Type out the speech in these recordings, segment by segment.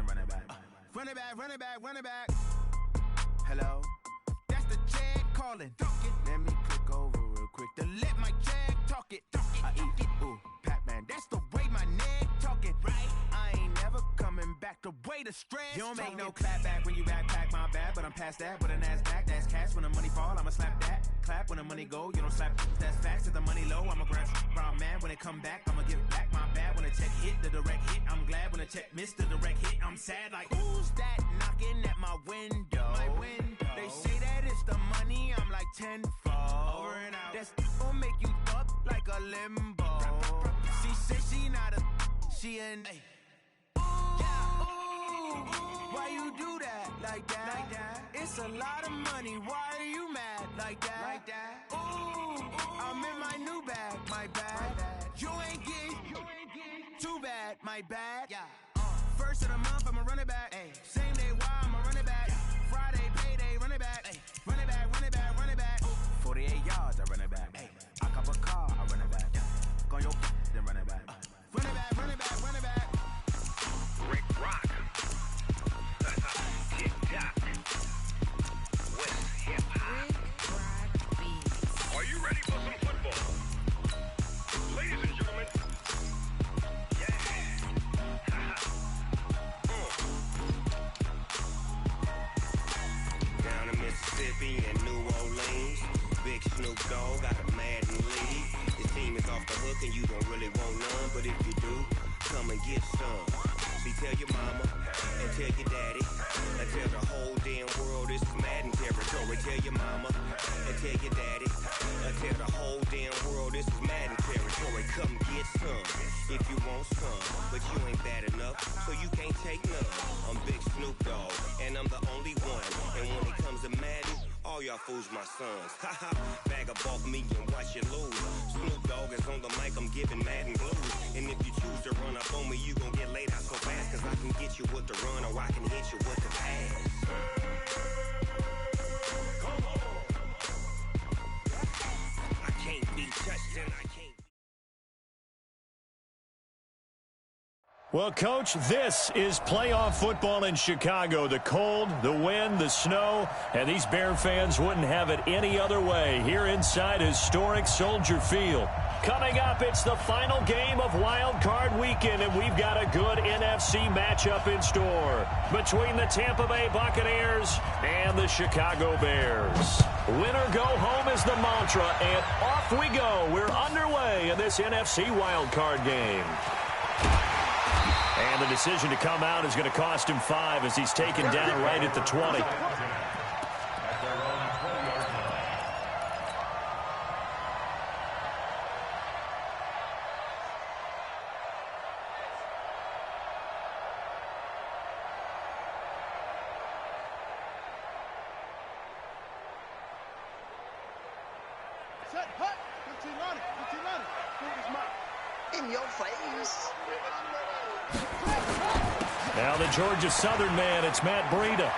then run it back. Run it back, run it back, run it back. Hello? That's the jag calling. Let me click over real quick to let my jag talk it. I eat it, ooh, Pac-Man. That's the way my neck talking. Right? I ain't never coming back the way the stress. You don't make no clap back when you backpack, my bad. But I'm past that, but an ass back, that's cash. When the money fall, I'ma slap that. Clap when the money go, you don't slap. That's facts. If the money low, I'ma grab brown man. When it come back, I'ma give back my bad. When the check hit, the direct hit. I'm glad when the check missed the direct hit. I'm sad like, who's that knocking at my window? My window. They say that it's the money, I'm like tenfold. Over and out. That's gon' make you up like a limbo. She said she not a, she an. Ay. Why you do that like that? Like that? It's a lot of money. Why are you mad like that? Like that? Ooh, I'm in my new bag, my bad. You ain't getting too bad, my bad. Yeah. First of the month, I'ma run it back. Ay. Same day, why I'ma run it back? Yeah. Friday, payday, run it back. Ay. Run it back, run it back, run it back. 48 yards, I run it back. Ay. I cop a car, I run it back. Go on your then run it back. Run it back, run it back, run it back. Rick Rock. TikTok. West Hip Hop. Rick Rock Beats. Are you ready for some football? Ladies and gentlemen. Yeah. Down in Mississippi and New Orleans, Big Snoop Dogg got a Madden league. His team is off the hook and you don't really want none, but if you do, come and get some. See, tell your mama and tell your daddy and tell the whole damn world this is Madden territory. Tell your mama and tell your daddy and tell the whole damn world this is Madden territory. Come get some if you want some, but you ain't bad enough, so you can't take none. I'm Big Snoop Dogg and I'm the only one, and when it comes to Madden, all y'all fools my sons. Haha, bag up off me and watch you lose. Snoop Dogg is on the mic, I'm giving Madden blues. And if you choose to run up on me, you gon' get laid out so fast, cause I can get you with the run or I can hit you with the pass. Come on. I can't be touched and I can't. Well, Coach, this is playoff football in Chicago. The cold, the wind, the snow, and these Bear fans wouldn't have it any other way here inside historic Soldier Field. Coming up, it's the final game of Wild Card Weekend, and we've got a good NFC matchup in store between the Tampa Bay Buccaneers and the Chicago Bears. Win or go home is the mantra, and off we go. We're underway in this NFC Wild Card game. And the decision to come out is going to cost him 5 as he's taken down right at the 20. Set, hut, 15 on it, 15 on it. In your face. Now the Georgia Southern man, it's Matt Breida.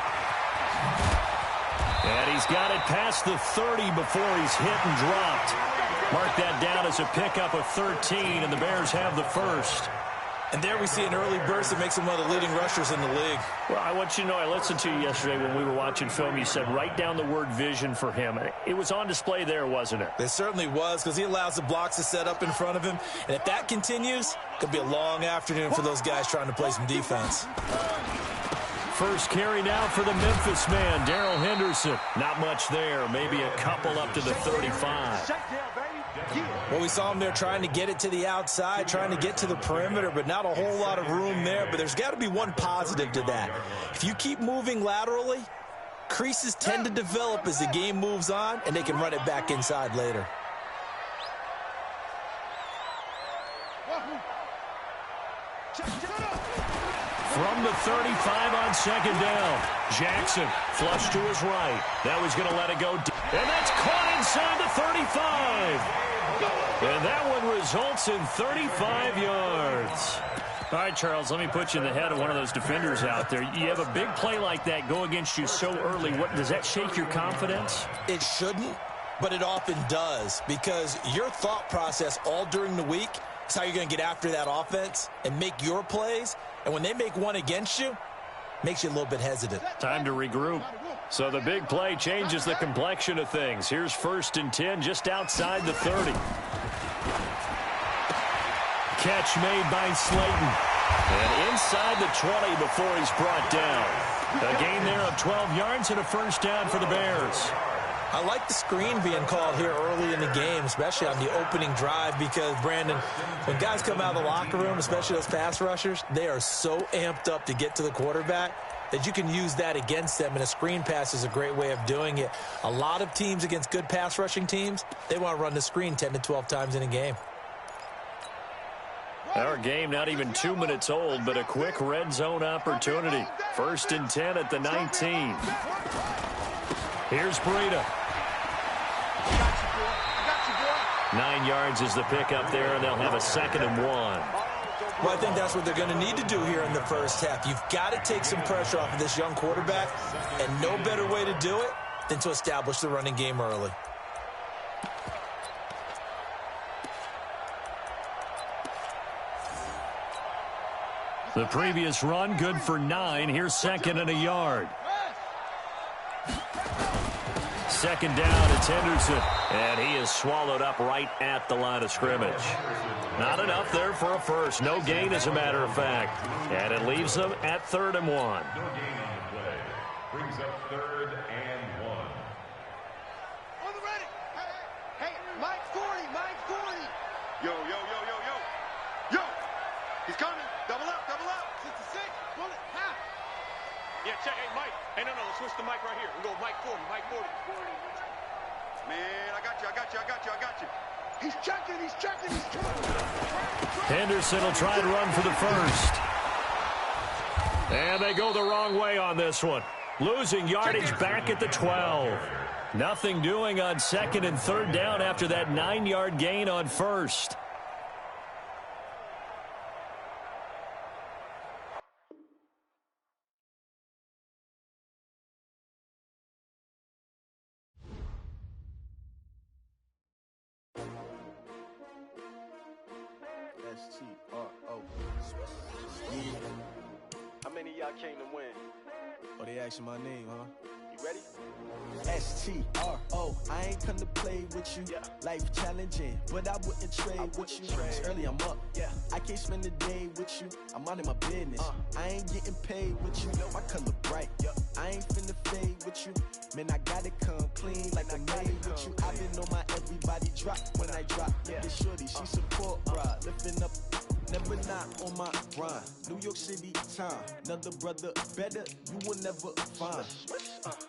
And he's got it past the 30 before he's hit and dropped. Mark that down as a pickup of 13, and the Bears have the first. And there we see an early burst that makes him one of the leading rushers in the league. Well, I want you to know, I listened to you yesterday when we were watching film. You said write down the word vision for him. It was on display there, wasn't it? It certainly was, because he allows the blocks to set up in front of him. And if that continues, it could be a long afternoon for those guys trying to play some defense. First carry now for the Memphis man, Darrell Henderson. Not much there, maybe a couple up to the 35. Well, we saw him there trying to get it to the outside, trying to get to the perimeter, but not a whole lot of room there. But there's got to be one positive to that. If you keep moving laterally, creases tend to develop as the game moves on, and they can run it back inside later. From the 35 on second down, Jackson flush to his right. That was going to let it go deep. And that's caught inside the 35. And that one results in 35 yards. All right, Charles, let me put you in the head of one of those defenders out there. You have a big play like that go against you so early. What does that shake your confidence? It shouldn't, but it often does, because your thought process all during the week is how you're going to get after that offense and make your plays. And when they make one against you, makes you a little bit hesitant. Time to regroup. So the big play changes the complexion of things. Here's 1st and 10 just outside the 30. Catch made by Slayton. And inside the 20 before he's brought down. A gain there of 12 yards and a first down for the Bears. I like the screen being called here early in the game, especially on the opening drive, because, Brandon, when guys come out of the locker room, especially those pass rushers, they are so amped up to get to the quarterback that you can use that against them, and a screen pass is a great way of doing it. A lot of teams against good pass rushing teams, they want to run the screen 10 to 12 times in a game. Our game not even 2 minutes old, but a quick red zone opportunity. 1st and 10 at the 19. Here's Breida. 9 yards is the pickup there, and they'll have a 2nd and 1. Well, I think that's what they're going to need to do here in the first half. You've got to take some pressure off of this young quarterback, and no better way to do it than to establish the running game early. The previous run, good for 9. Here's 2nd and a yard. 2nd down, it's Henderson. And he is swallowed up right at the line of scrimmage. Not enough there for a first. No gain, as a matter of fact. And it leaves them at 3rd and 1. No gain on the play. Brings up 3rd and 1. On the ready. Hey, Mike 40, Mike 40. Yo. He's coming. Double up. 66, pull it, half. Yeah, check. Hey, Mike. Hey, no. Let's switch the mic right here. We go Mike 40, Mike 40. Man, I got you. He's checking. Henderson will try to run for the first. And they go the wrong way on this one. Losing yardage back at the 12. Nothing doing on 2nd and 3rd down after that 9-yard gain on 1st. S-T-R-O. How many of y'all came to win? Oh, they asking my name, huh? You ready? S-T-R-O. I ain't come to play with you. Yeah. Life challenging, but I wouldn't trade with you. It's early, I'm up. Yeah. I can't spend the day with you. I'm out of my business. I ain't getting paid with you. My color bright. Yeah. I ain't finna fade with you. Man, I gotta come clean like I made with you. I've been on my everybody drop when I drop. Yeah. This shorty, she support, bruh. Lifting up. Never not on my grind. New York City time. Another brother better, you will never find.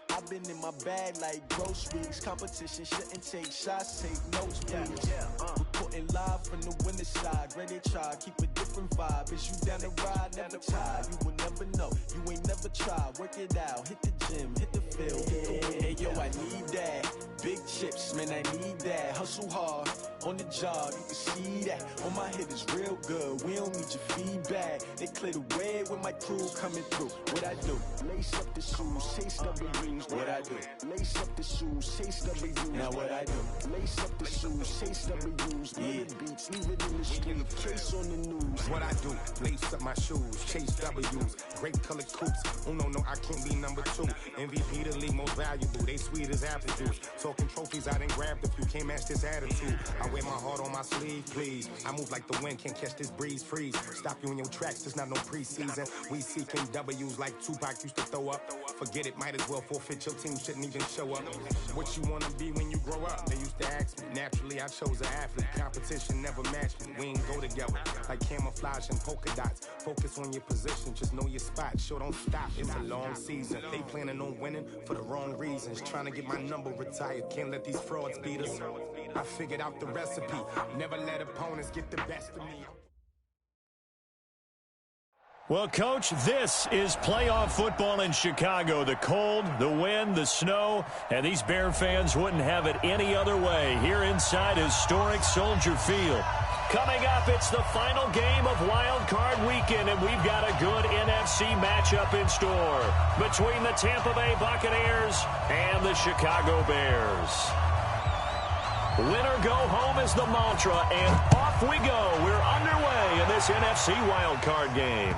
I've been in my bag like groceries. Competition shouldn't take shots, take notes, please. Reporting live from the winter side. Ready to try, keep a different vibe. Is you down the ride, never tired. You will never know, you ain't never tried. Work it out, hit the gym, hit the field, hit the win. Hey yo, I need that. Big chips, man, I need that. Hustle hard, on the job, you can see that. On my hit is real good, we don't need your feedback. They clear the way when my crew coming through. What I do? Lace up the shoes, chase W's. What I do? Lace up the shoes, chase W's. Now what I do? Lace up the shoes, chase W's. Yeah, beats, leave it in the street, case on the news. What I do? Lace up my shoes, chase W's. Great colored coops. Oh no, I can't be number 2. MVP the league most valuable. They sweet as apple juice. Talking trophies, I done grabbed a few. Can't match this attitude. I wear my heart on my sleeve, please. I move like the wind, can't catch this breeze. Freeze. Stop you in your tracks. There's not no preseason. We seeking W's like Tupac used to throw up. Forget it, might as well forfeit. Your team shouldn't even show up. What you wanna be when you grow up? They used to ask me. Naturally, I chose an athlete. Competition never matched me. We ain't go together like camouflage and polka dots. Focus on your position, just know your spot. Sure, don't stop. It's a long season. They planning on winning for the wrong reasons. Trying to get my number retired. Can't let these frauds beat us. I figured out the recipe. Never let opponents get the best of me. Well, Coach, this is playoff football in Chicago. The cold, the wind, the snow, and these Bear fans wouldn't have it any other way here inside historic Soldier Field. Coming up, it's the final game of Wild Card Weekend, and we've got a good NFC matchup in store between the Tampa Bay Buccaneers and the Chicago Bears. Win or go home is the mantra, and off we go. We're underway in this NFC Wild Card game.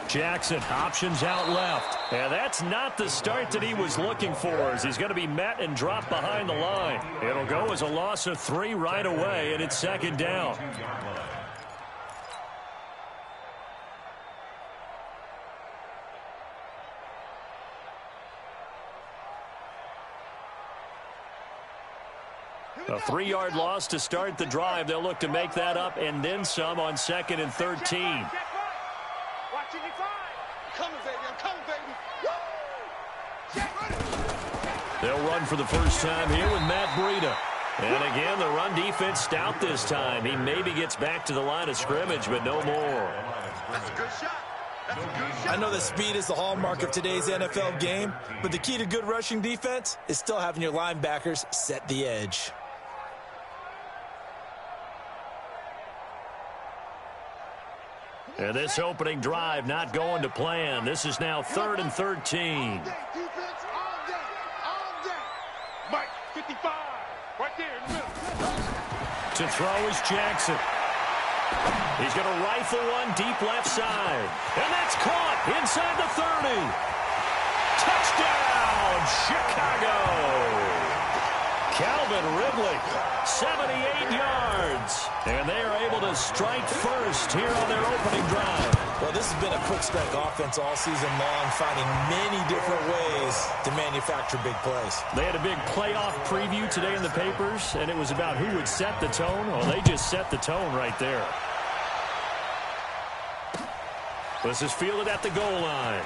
Jackson, options out left. And that's not the start that he was looking for, as he's going to be met and dropped behind the line. It'll go as a loss of 3 right away, and it's second down. A 3-yard loss to start the drive. They'll look to make that up and then some on 2nd and 13. They'll run for the first time here with Matt Breida. And again, the run defense stout this time. He maybe gets back to the line of scrimmage, but no more. That's a good shot. That's a good shot. I know that speed is the hallmark of today's NFL game, but the key to good rushing defense is still having your linebackers set the edge. And this opening drive not going to plan. This is now 3rd and 13. Mike, 55, right there in the middle. To throw is Jackson. He's going to rifle one deep left side. And that's caught inside the 30. Touchdown, Chicago. Calvin Ridley, 78 yards. And they are able to strike first here on their opening drive. Well, this has been a quick strike offense all season long, finding many different ways to manufacture big plays. They had a big playoff preview today in the papers, and it was about who would set the tone. Well, they just set the tone right there. This is fielded at the goal line.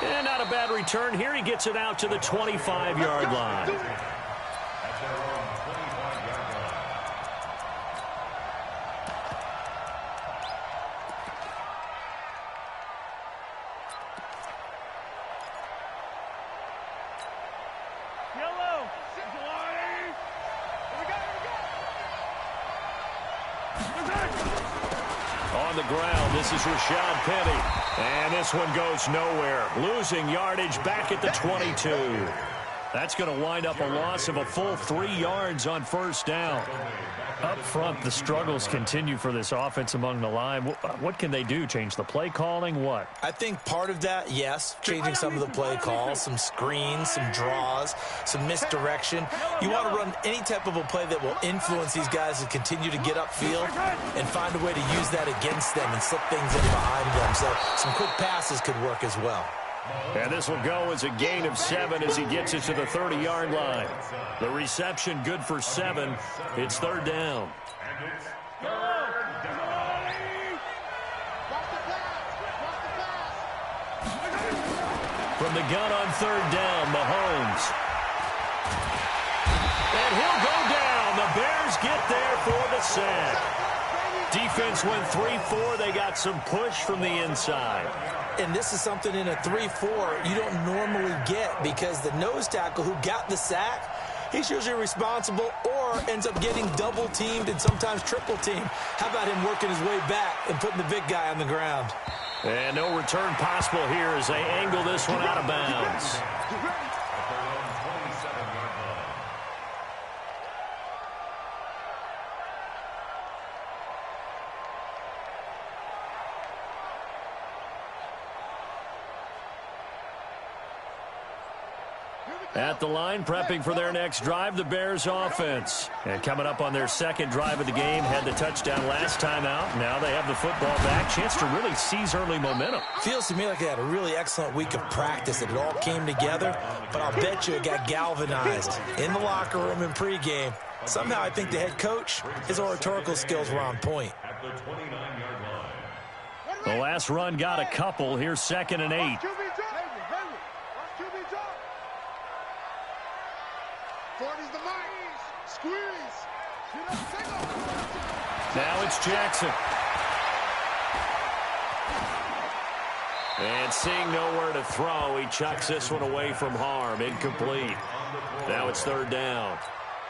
And not a bad return here. He gets it out to the 25-yard line. This is Rashad Penny. And this one goes nowhere. Losing yardage back at the 22. That's going to wind up a loss of a full 3 yards on first down. Up front, the struggles continue for this offense among the line. What can they do? Change the play calling? What? I think part of that, yes, changing some of the play calls, some screens, some draws, some misdirection. You want to run any type of a play that will influence these guys to continue to get upfield and find a way to use that against them and slip things in behind them. So some quick passes could work as well. And this will go as a gain of 7 as he gets it to the 30-yard line. The reception good for 7. It's 3rd down. From the gun on 3rd down, Mahomes. And he'll go down. The Bears get there for the sack. Defense went 3-4. They got some push from the inside. And this is something in a 3-4 you don't normally get because the nose tackle who got the sack, he's usually responsible or ends up getting double-teamed and sometimes triple-teamed. How about him working his way back and putting the big guy on the ground? And no return possible here as they angle this one out of bounds. At the line, prepping for their next drive, the Bears offense. And coming up on their second drive of the game, had the touchdown last time out. Now they have the football back. Chance to really seize early momentum. Feels to me like they had a really excellent week of practice. It all came together, but I'll bet you it got galvanized in the locker room in pregame. Somehow I think the head coach, his oratorical skills were on point. The last run got a couple. Here's 2nd and 8. Now it's Jackson. And seeing nowhere to throw, he chucks this one away from harm. Incomplete. Now it's 3rd down.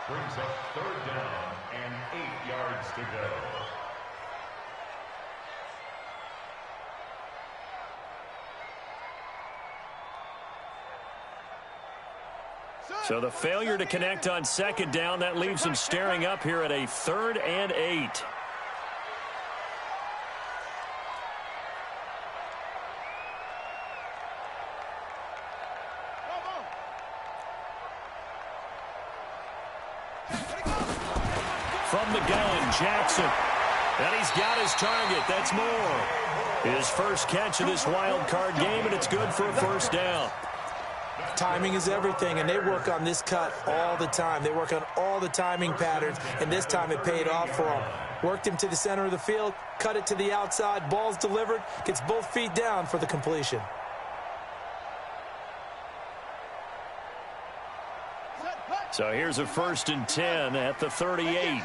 Brings up 3rd down and 8 yards to go. So the failure to connect on 2nd down, that leaves them staring up here at a 3rd and 8. From the gun, Jackson. And he's got his target. That's more. His first catch of this wild card game, and it's good for a first down. Timing is everything, and they work on this cut all the time. They work on all the timing patterns, and this time it paid off for him. Worked him to the center of the field, cut it to the outside, ball's delivered, gets both feet down for the completion. So here's a 1st and 10 at the 38.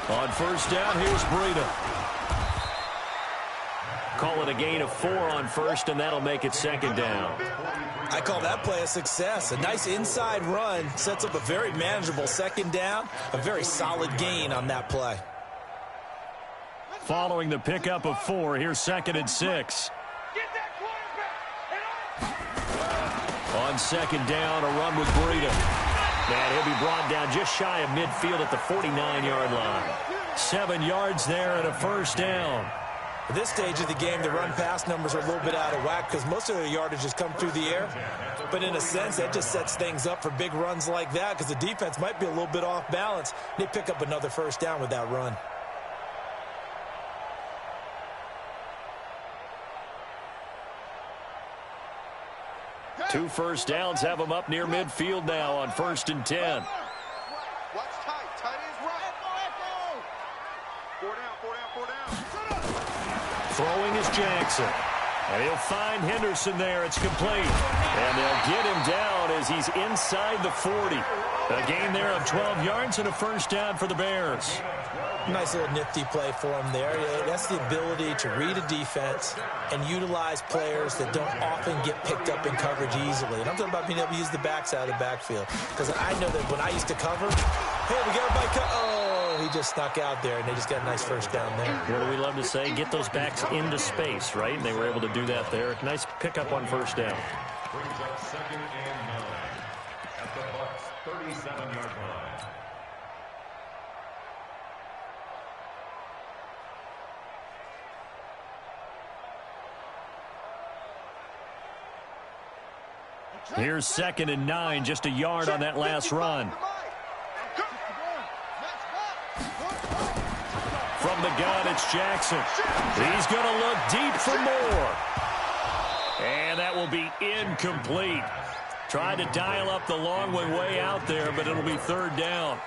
On first down, here's Breida. Call it a gain of 4 on first, and that'll make it 2nd down. I call that play a success. A nice inside run sets up a very manageable 2nd down. A very solid gain on that play. Following the pickup of 4, here's 2nd and 6. On 2nd down, a run with Breida. And he'll be brought down just shy of midfield at the 49-yard line. 7 yards there and a first down. At this stage of the game, the run-pass numbers are a little bit out of whack because most of the yardage has come through the air. But in a sense, that just sets things up for big runs like that because the defense might be a little bit off balance. They pick up another first down with that run. Two first downs have them up near midfield now on 1st and 10. Watch tight. Tight ends right. 4 down. Throwing is Jackson. And he'll find Henderson there. It's complete. And they'll get him down as he's inside the 40. A gain there of 12 yards and a first down for the Bears. Nice little nifty play for him there. That's the ability to read a defense and utilize players that don't often get picked up in coverage easily. And I'm talking about being able to use the backside of the backfield. Because I know that when I used to cover, hey, we got everybody oh, he just snuck out there, and they just got a nice first down there. What do we love to say? Get those backs into space, right? And they were able to do that there. Nice pickup on first down. Brings up 2nd and 9 at the Bucs' 37-yard line. Here's 2nd and 9, just a yard on that last run. From the gun, it's Jackson. He's going to look deep for more. And that will be incomplete. Tried to dial up the long one way out there, but it'll be 3rd down.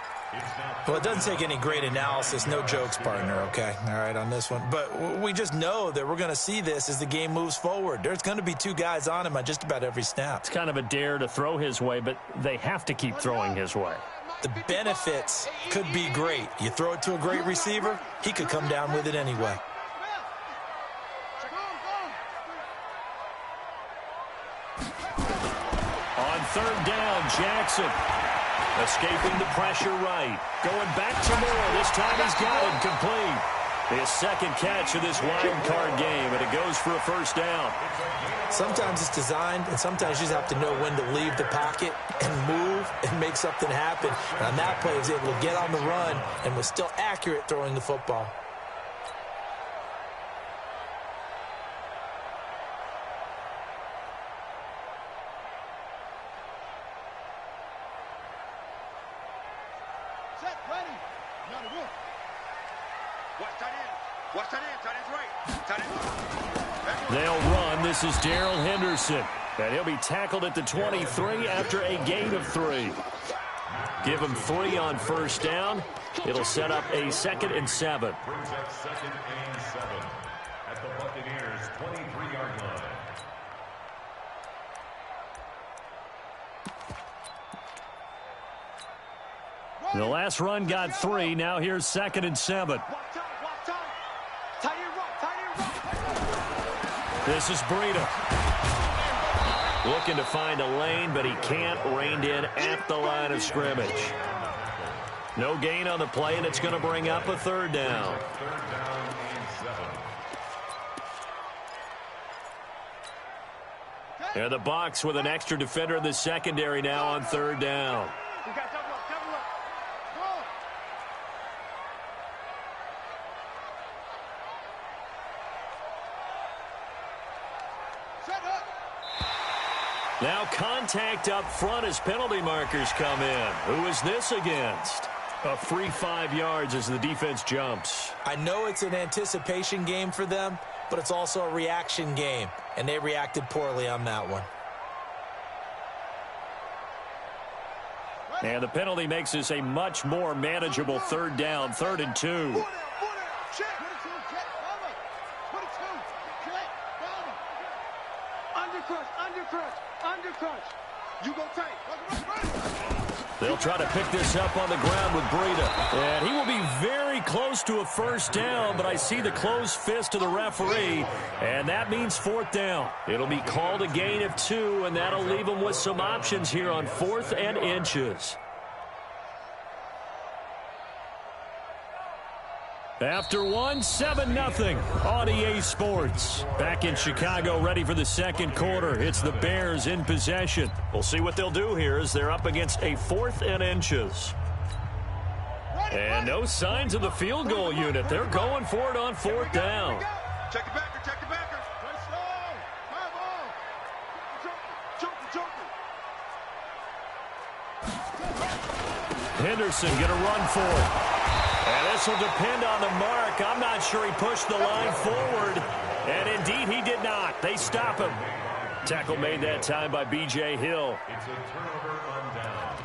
Well, it doesn't take any great analysis. No jokes, partner, okay? All right, on this one. But we just know that we're going to see this as the game moves forward. There's going to be 2 guys on him on just about every snap. It's kind of a dare to throw his way, but they have to keep throwing his way. The benefits could be great. You throw it to a great receiver, he could come down with it anyway. On 3rd down, Jackson. Escaping the pressure right. Going back to Moore. This time he's got it complete. His 2nd catch of this wild card game, and it goes for a first down. Sometimes it's designed, and sometimes you just have to know when to leave the pocket and move and make something happen. And on that play, he was able to get on the run and was still accurate throwing the football. They'll run. This is Darrell Henderson. And he'll be tackled at the 23 after a gain of 3. Give him 3 on first down. It'll set up a 2nd and 7. Brings up 2nd and 7 at the Buccaneers' 23-yard line. The last run got 3. Now here's 2nd and 7. This is Breida. Looking to find a lane, but he can't. Reined in at the line of scrimmage. No gain on the play, and it's going to bring up a 3rd down. 3rd down and 7. And the Bucs with an extra defender in the secondary now on 3rd down. Now contact up front as penalty markers come in. Who is this against? A free 5 yards as the defense jumps. I know it's an anticipation game for them, but it's also a reaction game, and they reacted poorly on that one. And the penalty makes this a much more manageable third down, 3rd and 2. Undercrush. You go tight. They'll try to pick this up on the ground with Breida. And he will be very close to a first down, but I see the closed fist of the referee, and that means 4th down. It'll be called a gain of 2, and that'll leave them with some options here on 4th and inches. After 1, 7-0 on EA Sports. Back in Chicago, ready for the second quarter. It's the Bears in possession. We'll see what they'll do here as they're up against a 4th and inches. And no signs of the field goal unit. They're going for it on 4th down. Check the backer, check the backer. Henderson going to run for it. And this will depend on the mark. I'm not sure he pushed the line forward. And indeed, he did not. They stop him. Tackle made that time by B.J. Hill. It's a turnover on downs.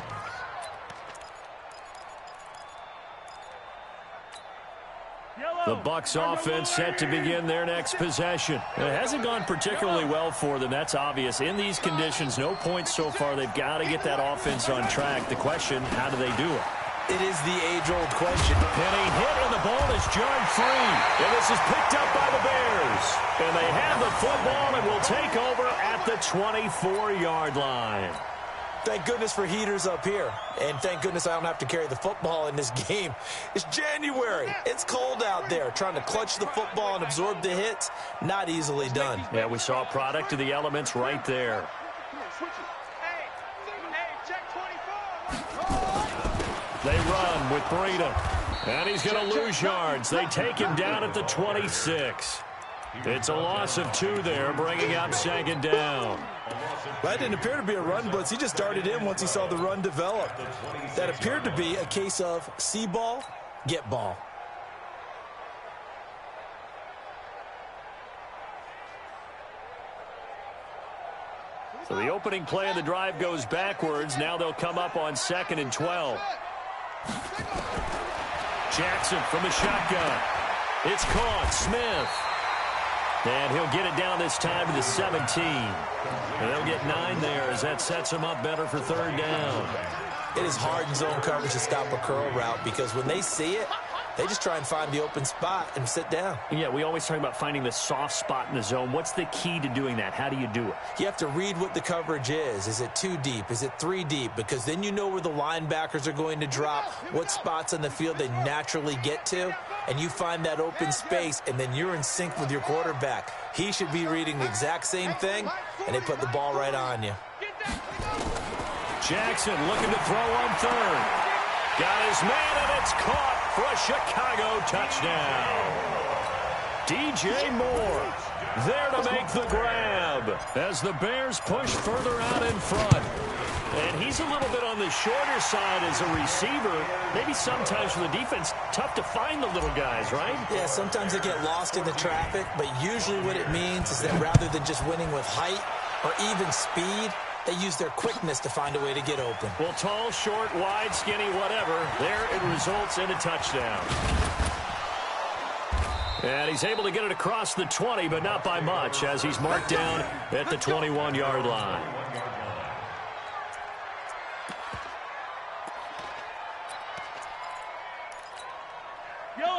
The Bucs offense set to begin their next possession. It hasn't gone particularly well for them. That's obvious. In these conditions, no points so far. They've got to get that offense on track. The question, how do they do it? It is the age-old question. And a hit, and the ball is jarred free. And this is picked up by the Bears. And they have the football and will take over at the 24-yard line. Thank goodness for heaters up here. And thank goodness I don't have to carry the football in this game. It's January. It's cold out there. Trying to clutch the football and absorb the hits, not easily done. Yeah, we saw a product of the elements right there. They run with Breida. And he's going to lose yards. They take him down at the 26. It's a loss of 2 there, bringing up 2nd down. That didn't appear to be a run blitz. He just darted in once he saw the run develop. That appeared to be a case of see ball, get ball. So the opening play of the drive goes backwards. Now they'll come up on 2nd and 12. Jackson from the shotgun. It's caught. Smith. And he'll get it down this time to the 17. And they'll get 9 there as that sets him up better for 3rd down. It is hard in zone coverage to stop a curl route because when they see it, they just try and find the open spot and sit down. Yeah, we always talk about finding the soft spot in the zone. What's the key to doing that? How do you do it? You have to read what the coverage is. Is it 2 deep? Is it 3 deep? Because then you know where the linebackers are going to drop, what spots on the field they naturally get to, and you find that open space, and then you're in sync with your quarterback. He should be reading the exact same thing, and they put the ball right on you. Jackson looking to throw on 3rd. Got his man, and it's caught for a Chicago touchdown. DJ Moore there to make the grab as the Bears push further out in front. And he's a little bit on the shorter side as a receiver. Maybe sometimes for the defense, tough to find the little guys, right? Yeah, sometimes they get lost in the traffic, but usually what it means is that rather than just winning with height or even speed, they use their quickness to find a way to get open. Well, tall, short, wide, skinny, whatever. There it results in a touchdown. And he's able to get it across the 20, but not by much, as he's marked down at the 21-yard line.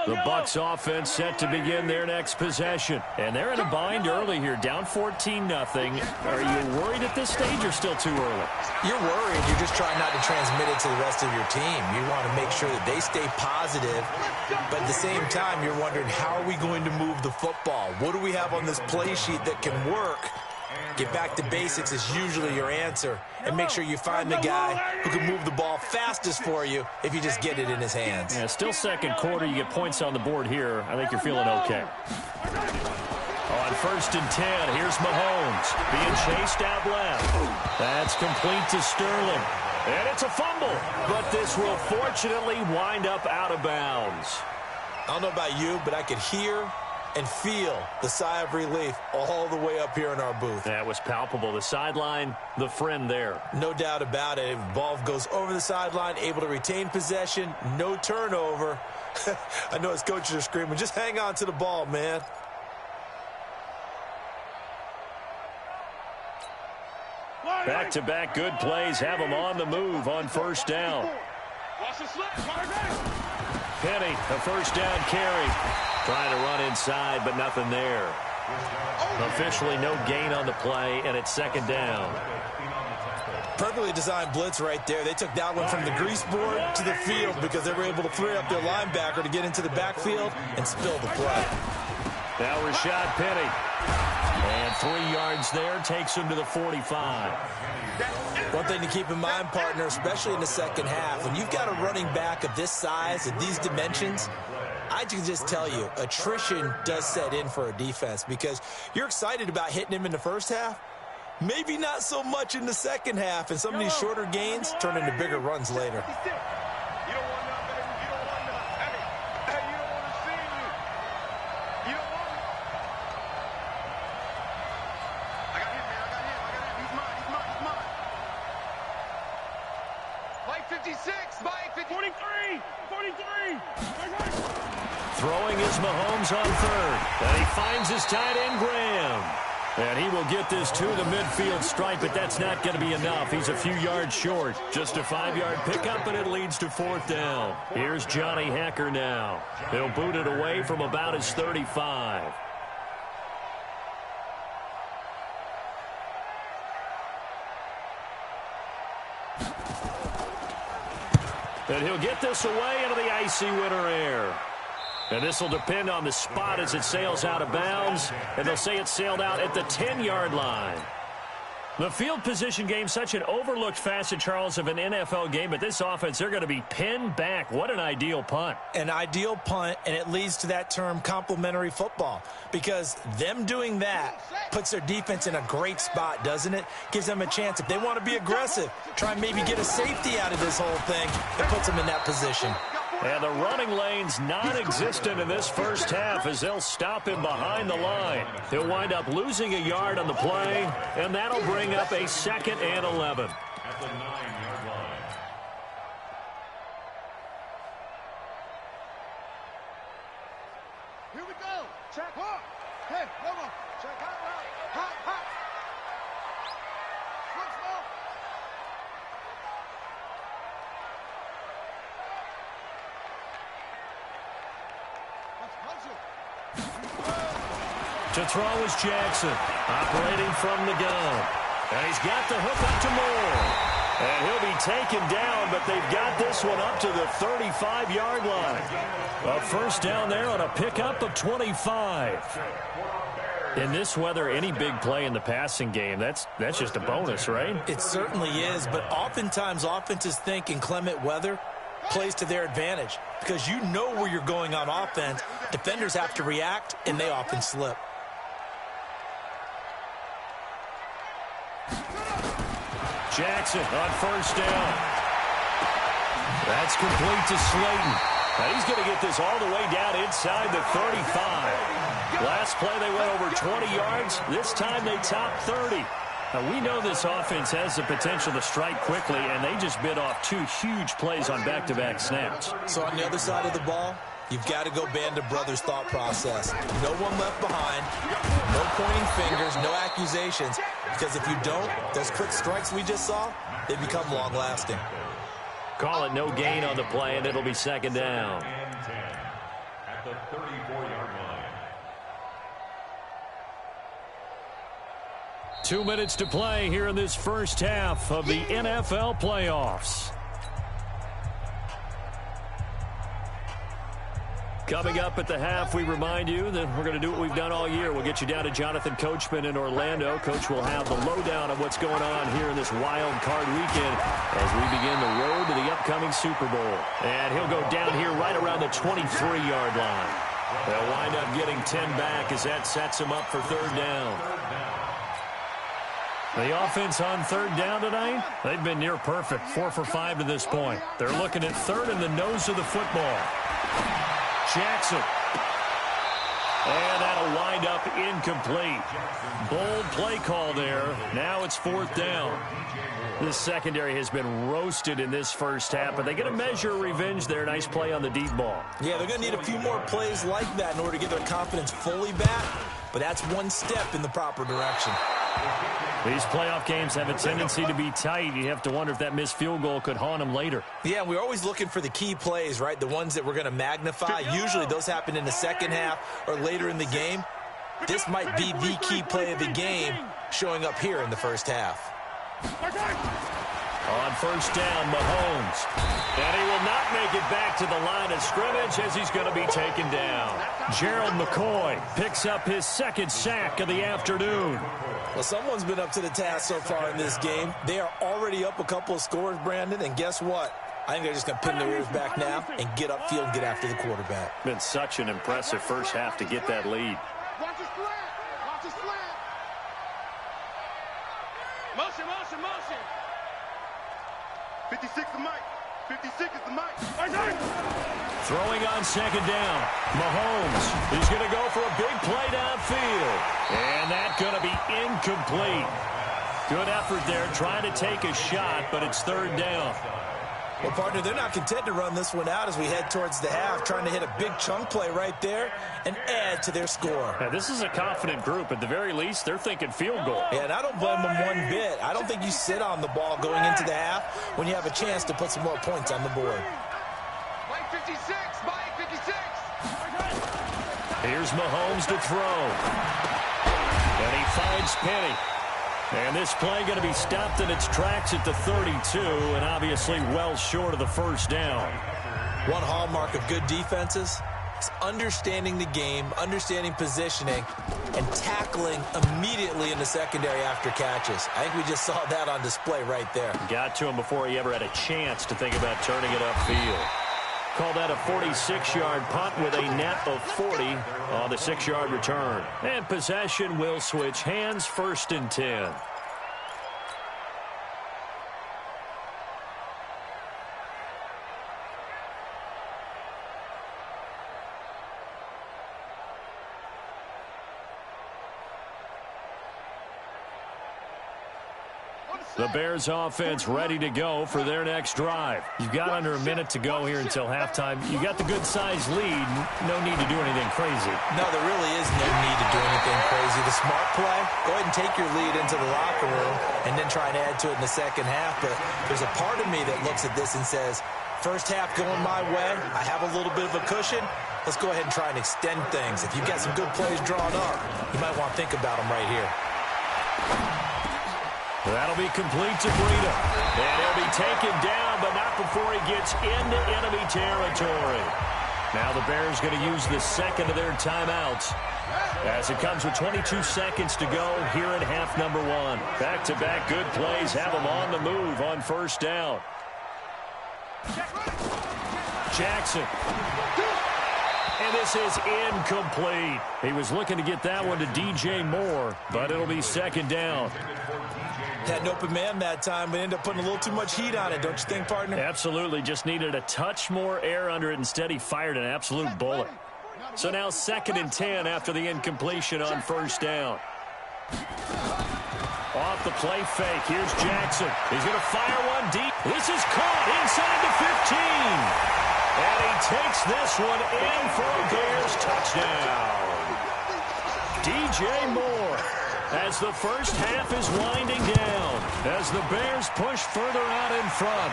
The Bucs offense set to begin their next possession. And they're in a bind early here, down 14-0. Are you worried at this stage or still too early? You're worried. You're just trying not to transmit it to the rest of your team. You want to make sure that they stay positive. But at the same time, you're wondering, how are we going to move the football? What do we have on this play sheet that can work? Get back to basics is usually your answer. And make sure you find the guy who can move the ball fastest for you if you just get it in his hands. Yeah, still second quarter. You get points on the board here. I think you're feeling okay. On 1st and 10, here's Mahomes being chased out left. That's complete to Sterling. And it's a fumble, but this will fortunately wind up out of bounds. I don't know about you, but I could hear and feel the sigh of relief all the way up here in our booth. That was palpable. The sideline, the friend there. No doubt about it. If the ball goes over the sideline, able to retain possession, no turnover. I know his coaches are screaming, just hang on to the ball, man. Back-to-back good plays have them on the move on 1st down. Penny, a 1st down carry. Trying to run inside, but nothing there. Officially no gain on the play, and it's 2nd down. Perfectly designed blitz right there. They took that one from the grease board to the field because they were able to free up their linebacker to get into the backfield and spill the play. Now Rashad Penny. And 3 yards there takes him to the 45. One thing to keep in mind, partner, especially in the second half, when you've got a running back of this size, of these dimensions, I can just tell you, attrition does set in for a defense because you're excited about hitting him in the first half. Maybe not so much in the second half, and some of these shorter gains turn into bigger runs later. Throwing is Mahomes on 3rd. And he finds his tight end, Graham. And he will get this to the midfield stripe, but that's not going to be enough. He's a few yards short. Just a 5-yard pickup, and it leads to 4th down. Here's Johnny Hacker now. He'll boot it away from about his 35. And he'll get this away into the icy winter air. And this will depend on the spot as it sails out of bounds. And they'll say it sailed out at the 10-yard line. The field position game, such an overlooked facet, Charles, of an NFL game. But this offense, they're going to be pinned back. What an ideal punt. An ideal punt, and it leads to that term complementary football. Because them doing that puts their defense in a great spot, doesn't it? Gives them a chance. If they want to be aggressive, try and maybe get a safety out of this whole thing, it puts them in that position. And the running lane's non-existent in this first half as they'll stop him behind the line. He'll wind up losing a yard on the play, and that'll bring up a 2nd and 11. At the 9-yard line. Here we go. Check. Hey, come on. Check. Hot. Let's go. To throw is Jackson, operating from the gun. And he's got the hook up to Moore. And he'll be taken down, but they've got this one up to the 35-yard line. A 1st down there on a pickup of 25. In this weather, any big play in the passing game, that's just a bonus, right? It certainly is, but oftentimes offenses think inclement weather plays to their advantage because you know where you're going on offense. Defenders have to react, and they often slip. Jackson on 1st down. That's complete to Slayton. Now he's going to get this all the way down inside the 35. Last play they went over 20 yards. This time they topped 30. Now we know this offense has the potential to strike quickly, and they just bit off 2 huge plays on back-to-back snaps. So on the other side of the ball, you've got to go band of brothers thought process. No one left behind, no pointing fingers, no accusations, because if you don't, those quick strikes we just saw, they become long-lasting. Call it no gain on the play, and it'll be 2nd down. And 10 at the 34-yard line. 2 minutes to play here in this first half of the NFL playoffs. Coming up at the half, we remind you that we're going to do what we've done all year. We'll get you down to Jonathan Coachman in Orlando. Coach will have the lowdown of what's going on here in this wild card weekend as we begin the road to the upcoming Super Bowl. And he'll go down here right around the 23-yard line. They'll wind up getting 10 back as that sets them up for third down. The offense on third down tonight, they've been near perfect, 4 for 5 to this point. They're looking at third in the nose of the football. Jackson. And that'll wind up incomplete. Bold play call there. Now it's fourth down. This secondary has been roasted in this first half, but they get a measure of revenge there. Nice play on the deep ball. Yeah, they're going to need a few more plays like that in order to get their confidence fully back, but that's one step in the proper direction. These playoff games have a tendency to be tight. You have to wonder if that missed field goal could haunt them later. Yeah, we're always looking for the key plays, right? The ones that we're going to magnify. Usually those happen in the second half or later in the game. This might be the key play of the game showing up here in the first half. On first down, Mahomes. And he will not make it back to the line of scrimmage as he's going to be taken down. Gerald McCoy picks up his second sack of the afternoon. Well, someone's been up to the task so far in this game. They are already up a couple of scores, Brandon, and guess what? I think they're just going to pin their ears back now and get upfield and get after the quarterback. Been such an impressive first half to get that lead. Watch his flat. Watch his flat. Motion, motion, motion. 56 is Mike. 56 is the Mike. Throwing on second down. Mahomes is going to go for a big play downfield. And that's going to be incomplete. Good effort there trying to take a shot, but it's third down. Well, partner, they're not content to run this one out as we head towards the half, trying to hit a big chunk play right there and add to their score. Now, this is a confident group. At the very least, they're thinking field goal. Yeah, and I don't blame them one bit. I don't think you sit on the ball going into the half when you have a chance to put some more points on the board. Mike 56, Mike 56. Here's Mahomes to throw. And he finds Penny. And this play going to be stopped in its tracks at the 32, and obviously well short of the first down. One hallmark of good defenses is understanding the game, understanding positioning, and tackling immediately in the secondary after catches. I think we just saw that on display right there. Got to him before he ever had a chance to think about turning it upfield. Call that a 46-yard punt with a net of 40 on the 6-yard return. And possession will switch hands, first and 10. The Bears offense ready to go for their next drive. You've got under a minute to go here until halftime. You got the good-sized lead. No need to do anything crazy. No, there really is no need to do anything crazy. The smart play, go ahead and take your lead into the locker room and then try and add to it in the second half. But there's a part of me that looks at this and says, first half going my way, I have a little bit of a cushion. Let's go ahead and try and extend things. If you've got some good plays drawn up, you might want to think about them right here. That'll be complete to Breida. And he'll be taken down, but not before he gets into enemy territory. Now the Bears going to use the second of their timeouts as it comes with 22 seconds to go here in half number one. Back-to-back good plays have them on the move on first down. Jackson. And this is incomplete. He was looking to get that one to DJ Moore, but it'll be second down. Had an open man that time, but ended up putting a little too much heat on it, don't you think, partner? Absolutely. Just needed a touch more air under it. Instead, he fired an absolute bullet. So now second and 10 after the incompletion on first down. Off the play fake. Here's Jackson. He's going to fire one deep. This is caught inside the 15. And he takes this one in for a Bears touchdown. DJ Moore. As the first half is winding down, as the Bears push further out in front.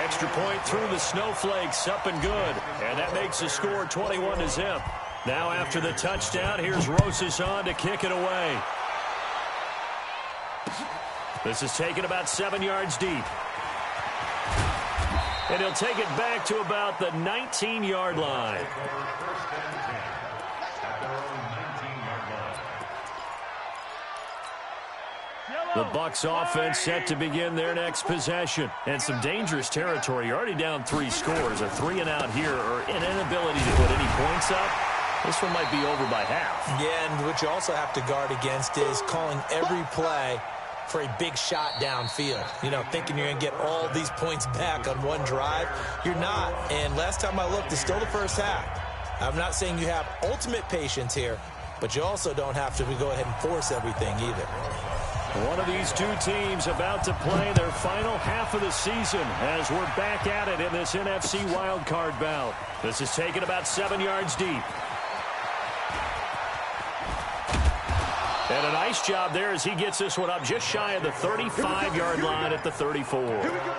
Extra point through the snowflakes, up and good. And that makes the score 21-0. Now after the touchdown, here's Rosas on to kick it away. This is taken about 7 yards deep. And he'll take it back to about the 19-yard line. The Bucs offense set to begin their next possession. And some dangerous territory. You're already down 3 scores. A 3-and-out here or an inability to put any points up This one might be over by half. Yeah, and what you also have to guard against is calling every play for a big shot downfield. You know, thinking you're going to get all these points back on one drive. You're not. And last time I looked, it's still the first half. I'm not saying you have ultimate patience here, but you also don't have to go ahead and force everything either. One of these two teams about to play their final half of the season as we're back at it in this NFC wildcard bout. This is taken about 7 yards deep. And a nice job there as he gets this one up just shy of the 35-yard line at the 34. Here we go.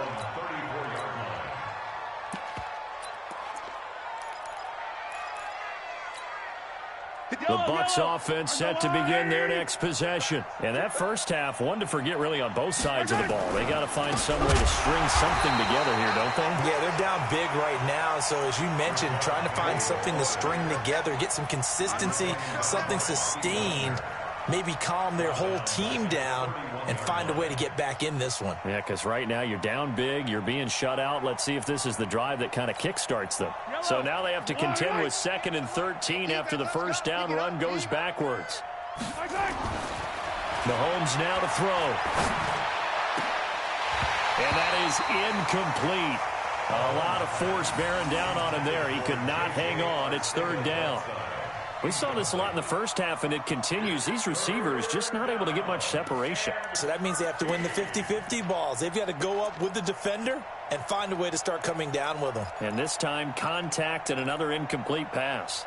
The Bucs offense set to begin their next possession. And that first half, one to forget really on both sides of the ball. They got to find some way to string something together here, don't they? Yeah, they're down big right now. So as you mentioned, trying to find something to string together, get some consistency, something sustained, maybe calm their whole team down and find a way to get back in this one. Yeah, because right now you're down big, you're being shut out. Let's see if this is the drive that kind of kickstarts them. So now they have to contend with 2nd and 13 after the first down run goes backwards. Mahomes now to throw. And that is incomplete. A lot of force bearing down on him there. He could not hang on. It's 3rd down. We saw this a lot in the first half, and it continues. These receivers just not able to get much separation. So that means they have to win the 50-50 balls. They've got to go up with the defender and find a way to start coming down with them. And this time, contact and another incomplete pass.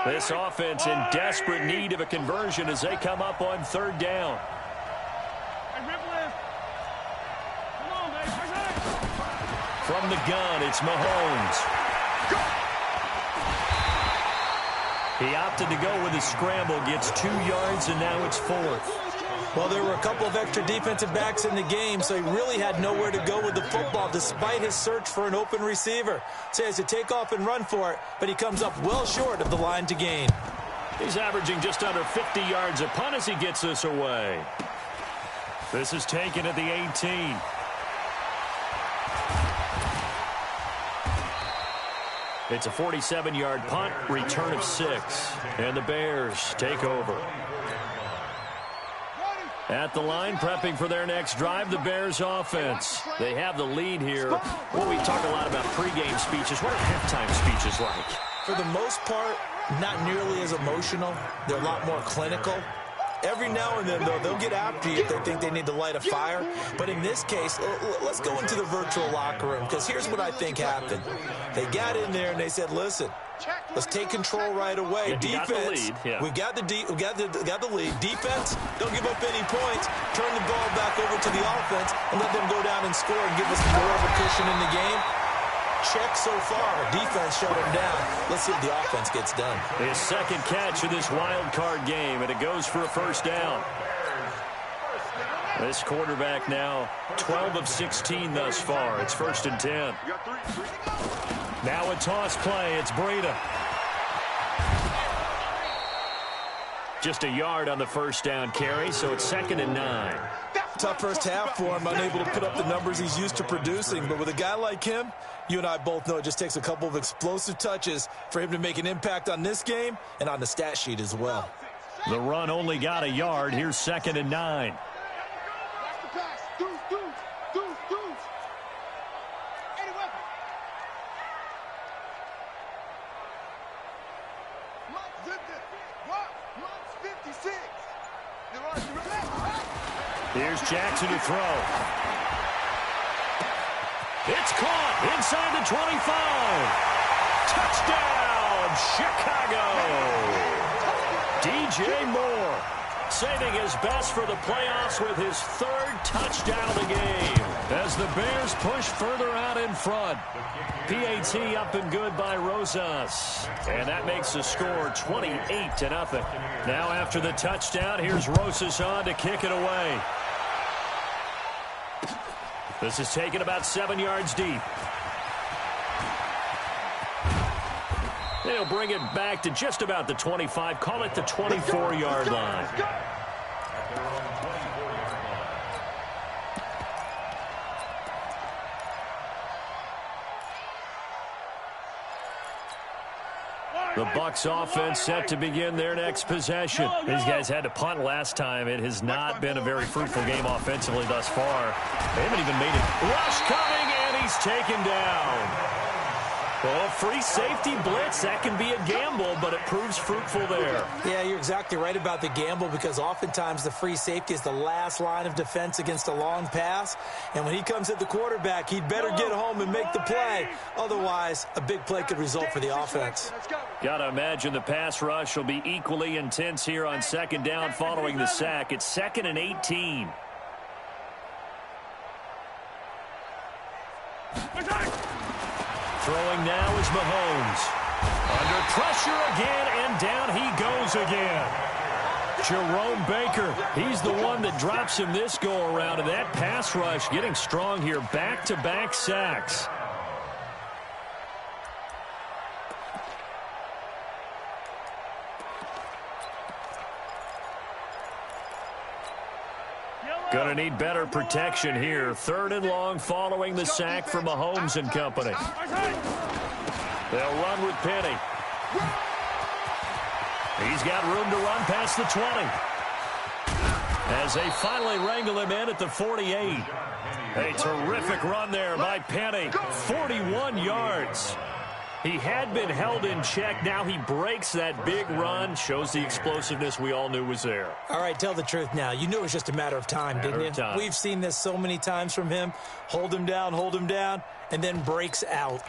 This offense in desperate need of a conversion as they come up on 3rd down. From the gun, it's Mahomes. He opted to go with a scramble, gets 2 yards, and now it's 4th. Well, there were a couple of extra defensive backs in the game, so he really had nowhere to go with the football despite his search for an open receiver. So he has to take off and run for it, but he comes up well short of the line to gain. He's averaging just under 50 yards a punt as he gets this away. This is taken at the 18. It's a 47-yard punt, return of 6. And the Bears take over. At the line, prepping for their next drive, the Bears offense. They have the lead here. Well, we talk a lot about pregame speeches. What are halftime speeches like? For the most part, not nearly as emotional. They're a lot more clinical. Every now and then, though, they'll get after you if they think they need to light a fire. But in this case, let's go into the virtual locker room, because here's what I think happened. They got in there and they said, listen, let's take control right away. Defense, we got the lead. Defense, don't give up any points. Turn the ball back over to the offense and let them go down and score and give us more of a cushion in the game. Check so far. Defense shut him down. Let's see if the offense gets done. His 2nd catch of this wild card game, and it goes for a 1st down. This quarterback now 12 of 16 thus far. It's 1st and 10. Now a toss play. It's Breida. Just a yard on the 1st down carry, so it's 2nd and 9. Tough first half for him, unable to put up the numbers he's used to producing. But with a guy like him, you and I both know it just takes a couple of explosive touches for him to make an impact on this game and on the stat sheet as well. The run only got a yard. Here's 2nd and 9. Here's Jackson to throw. It's caught inside the 25. Touchdown, Chicago. DJ Moore saving his best for the playoffs with his 3rd touchdown of the game as the Bears push further out in front. PAT up and good by Rosas. And that makes the score 28-0. Now after the touchdown, here's Rosas on to kick it away. This is taken about 7 yards deep. They'll bring it back to just about the 25. Call it the 24-yard line. The Bucs offense set to begin their next possession. These guys had to punt last time. It has not been a very fruitful game offensively thus far. They haven't even made it. Rush coming, and he's taken down. Well, free safety blitz, that can be a gamble, but it proves fruitful there. Yeah, you're exactly right about the gamble because oftentimes the free safety is the last line of defense against a long pass. And when he comes at the quarterback, he'd better get home and make the play. Otherwise, a big play could result for the offense. Got to imagine the pass rush will be equally intense here on second down following the sack. It's 2nd and 18. Throwing now is Mahomes. Under pressure again, and down he goes again. Jerome Baker, he's the one that drops him this go-around, and that pass rush getting strong here. Back-to-back sacks. Going to need better protection here. 3rd and long following the sack from Mahomes and company. They'll run with Penny. He's got room to run past the 20. As they finally wrangle him in at the 48. A terrific run there by Penny. 41 yards. He had been held in check. Now he breaks that big run. Shows the explosiveness we all knew was there. All right, tell the truth now. You knew it was just a matter of time, didn't you? We've seen this so many times from him. Hold him down, and then breaks out.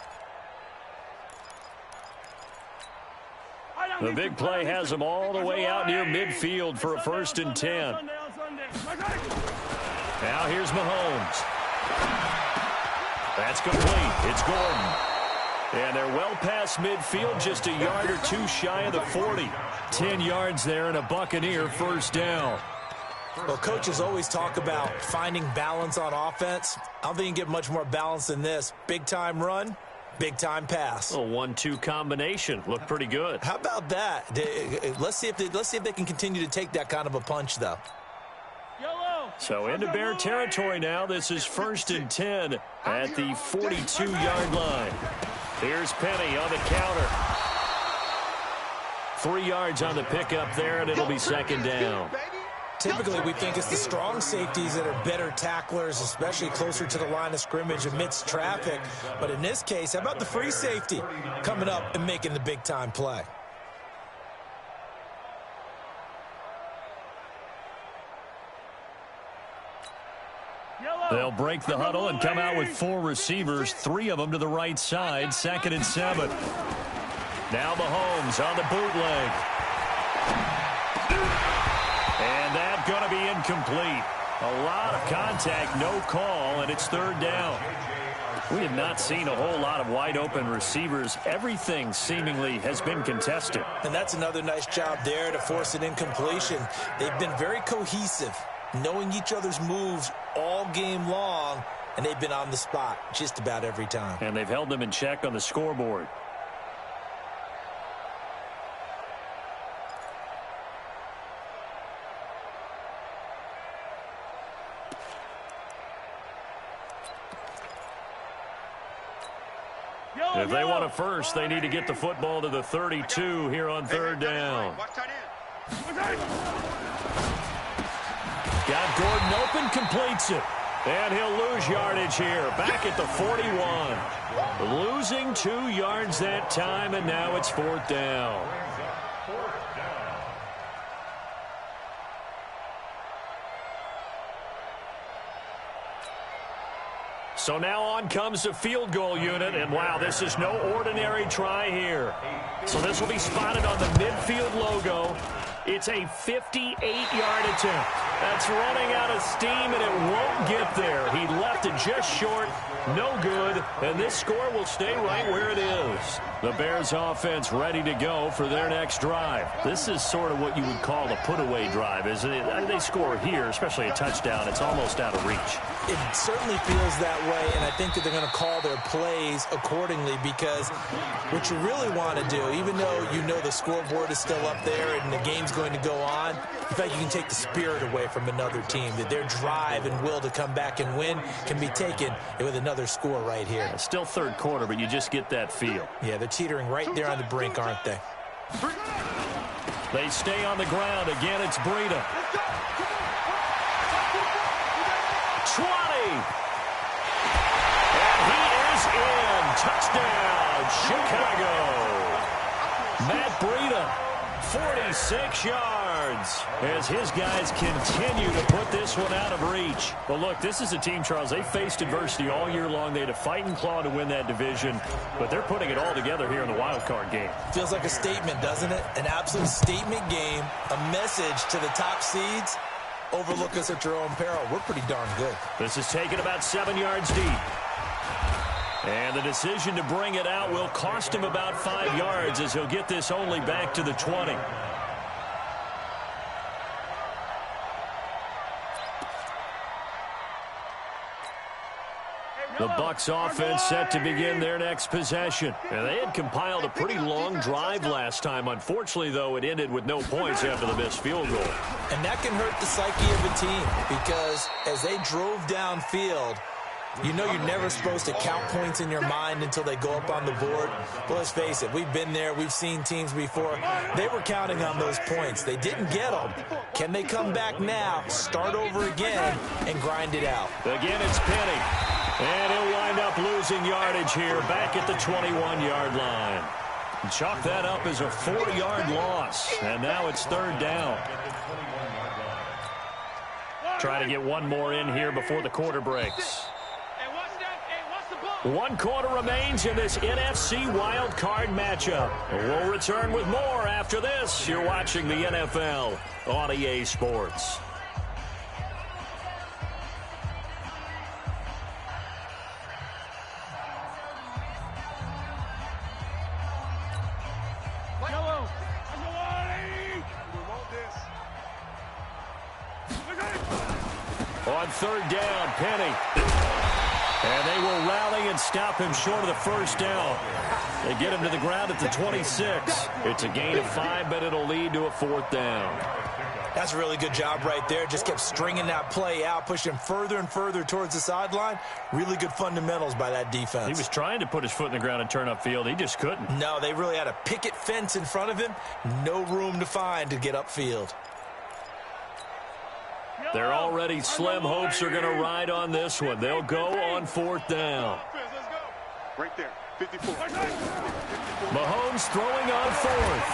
The big play has him all the way out near midfield for a 1st and 10. Now here's Mahomes. That's complete. It's Gordon. And they're well past midfield, just a yard or two shy of the 40. 10 yards there and a Buccaneer 1st down. Well, coaches always talk about finding balance on offense. I don't think you can get much more balance than this. Big-time run, big-time pass. A 1-2 combination. Looked pretty good. How about that? Let's see if they can continue to take that kind of a punch, though. So into Bear territory now. This is 1st and 10 at the 42-yard line. Here's Penny on the counter. 3 yards on the pickup there, and it'll be 2nd down. Typically, we think it's the strong safeties that are better tacklers, especially closer to the line of scrimmage amidst traffic. But in this case, how about the free safety coming up and making the big-time play? They'll break the huddle and come out with 4 receivers, 3 of them to the right side, 2nd and 7. Now Mahomes on the bootleg. And that's going to be incomplete. A lot of contact, no call, and it's 3rd down. We have not seen a whole lot of wide-open receivers. Everything seemingly has been contested. And that's another nice job there to force an incompletion. They've been very cohesive, knowing each other's moves all game long, and they've been on the spot just about every time. And they've held them in check on the scoreboard. If they want a first, they need to get the football to the 32 here on 3rd down. Got Gordon open, completes it. And he'll lose yardage here. Back at the 41. Losing 2 yards that time, and now it's 4th down. So now on comes the field goal unit, and wow, this is no ordinary try here. So this will be spotted on the midfield logo. It's a 58-yard attempt. That's running out of steam, and it won't get there. He left it just short, no good, and this score will stay right where it is. The Bears offense ready to go for their next drive. This is sort of what you would call a put-away drive, isn't it? They score here, especially a touchdown. It's almost out of reach. It certainly feels that way, and I think that they're going to call their plays accordingly because what you really want to do, even though you know the scoreboard is still up there and the game's going to go on, in fact, you can take the spirit away from another team, that their drive and will to come back and win can be taken with another score right here. Still 3rd quarter, but you just get that feel. Yeah, they're teetering right there on the brink, aren't they? They stay on the ground. Again, it's Breida. 20. And he is in. Touchdown, Chicago. Matt Breida, 46 yards, as his guys continue to put this one out of reach. Well, look, this is a team, Charles, they faced adversity all year long. They had to fight and claw to win that division, but they're putting it all together here in the wild card game. Feels like a statement, doesn't it? An absolute statement game, a message to the top seeds. Overlook us at your own peril. We're pretty darn good. This is taken about 7 yards deep. And the decision to bring it out will cost him about 5 yards, as he'll get this only back to the 20. The Bucs offense set to begin their next possession. And they had compiled a pretty long drive last time. Unfortunately, though, it ended with no points after the missed field goal. And that can hurt the psyche of a team, because as they drove downfield, you know you're never supposed to count points in your mind until they go up on the board. But let's face it, we've been there. We've seen teams before. They were counting on those points. They didn't get them. Can they come back now, start over again, and grind it out? Again, it's Penny. And he'll wind up losing yardage here back at the 21-yard line. Chalk that up as a 4-yard loss. And now it's third down. Try to get one more in here before the quarter breaks. 1 quarter remains in this NFC wild card matchup. We'll return with more after this. You're watching the NFL on EA Sports. On third down, Penny. And they will rally and stop him short of the first down. They get him to the ground at the 26. It's a gain of 5, but it'll lead to a 4th down. That's a really good job right there. Just kept stringing that play out, pushing further and further towards the sideline. Really good fundamentals by that defense. He was trying to put his foot in the ground and turn upfield. He just couldn't. No, they really had a picket fence in front of him. No room to find to get upfield. Their already slim hopes are going to ride on this one. They'll go on 4th down. Right there, 54. Mahomes throwing on 4th.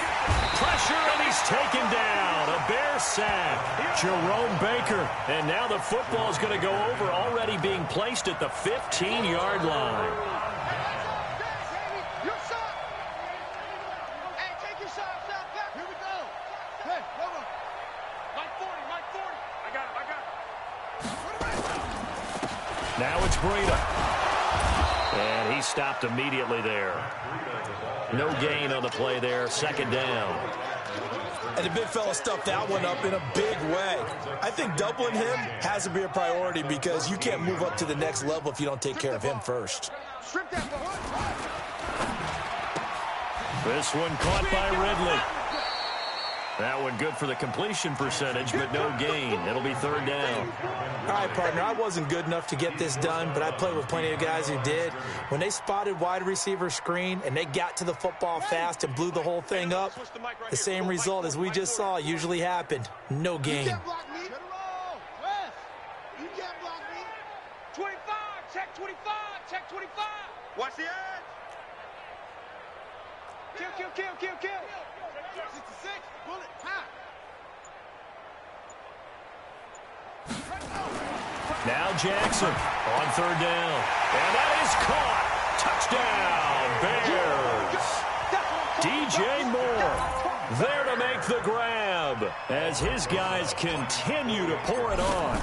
Pressure, and he's taken down. A Bear sack. Jerome Baker. And now the football is going to go over, already being placed at the 15-yard line. Now it's Breida. And he stopped immediately there. No gain on the play there. 2nd down. And the big fella stuffed that one up in a big way. I think doubling him has to be a priority, because you can't move up to the next level if you don't take care of him first. This one caught by Ridley. That one good for the completion percentage, but no gain. It'll be 3rd down. All right, partner, I wasn't good enough to get this done, but I played with plenty of guys who did. When they spotted wide receiver screen and they got to the football fast and blew the whole thing up, the same result as we just saw usually happened. No gain. 25, check 25, check 25. Watch the edge. Kill. 66, bullet, ha. Now Jackson on 3rd down. And that is caught. Touchdown, Bears. DJ Moore there to make the grab as his guys continue to pour it on.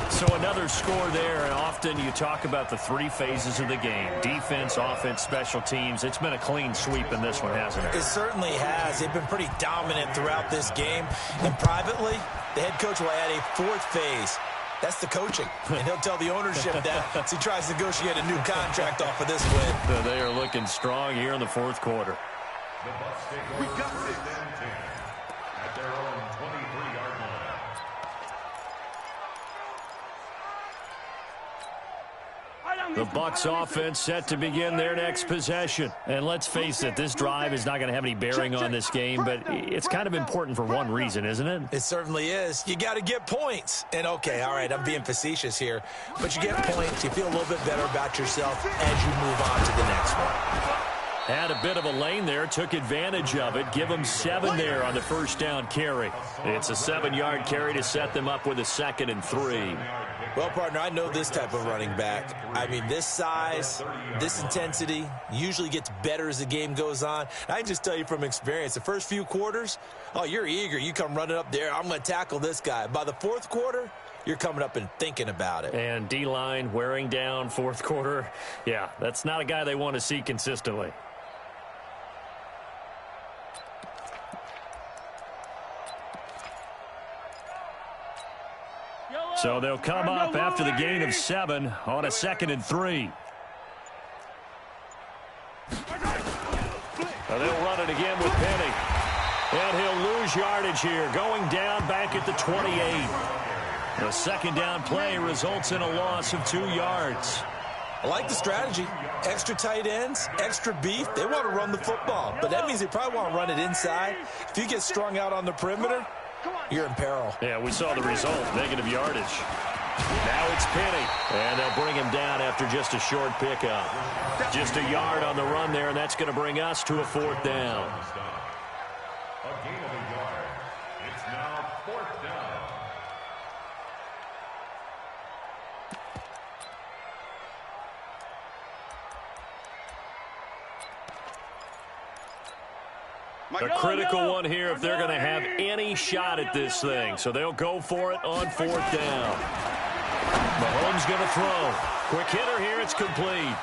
So another score there, and often you talk about the 3 phases of the game. Defense, offense, special teams. It's been a clean sweep in this one, hasn't it? It certainly has. They've been pretty dominant throughout this game. And privately, the head coach will add a 4th phase. That's the coaching. And he'll tell the ownership that as he tries to negotiate a new contract off of this win. They are looking strong here in the 4th quarter. We got this. At their own 23-yard line. The Bucs offense set to begin their next possession. And let's face it, this drive is not going to have any bearing on this game, but it's kind of important for one reason, isn't it? It certainly is. You got to get points. And, okay, all right, I'm being facetious here, but you get points, you feel a little bit better about yourself as you move on to the next one. Had a bit of a lane there, took advantage of it. Give them 7 there on the first down carry. It's a 7-yard carry to set them up with a 2nd and 3. Well, partner, I know this type of running back. I mean, this size, this intensity usually gets better as the game goes on. I can just tell you from experience, the first few quarters, oh, you're eager. You come running up there, I'm going to tackle this guy. By the fourth quarter, you're coming up and thinking about it. And D-line wearing down fourth quarter. Yeah, that's not a guy they want to see consistently. So they'll come up after the gain of 7 on a 2nd and 3. They'll run it again with Penny. And he'll lose yardage here, going down back at the 28. The 2nd down play results in a loss of 2 yards. I like the strategy. Extra tight ends, extra beef. They want to run the football, but that means they probably want to run it inside. If you get strung out on the perimeter, you're in peril. Yeah, we saw the result, negative yardage. Now it's Penny, and they'll bring him down after just a short pickup. Just a yard on the run there, and that's going to bring us to a 4th down. A gain of a yard. It's now 4th down. A critical one here if they're going to have any shot at this thing. So they'll go for it on 4th down. Mahomes going to throw. Quick hitter here. It's complete.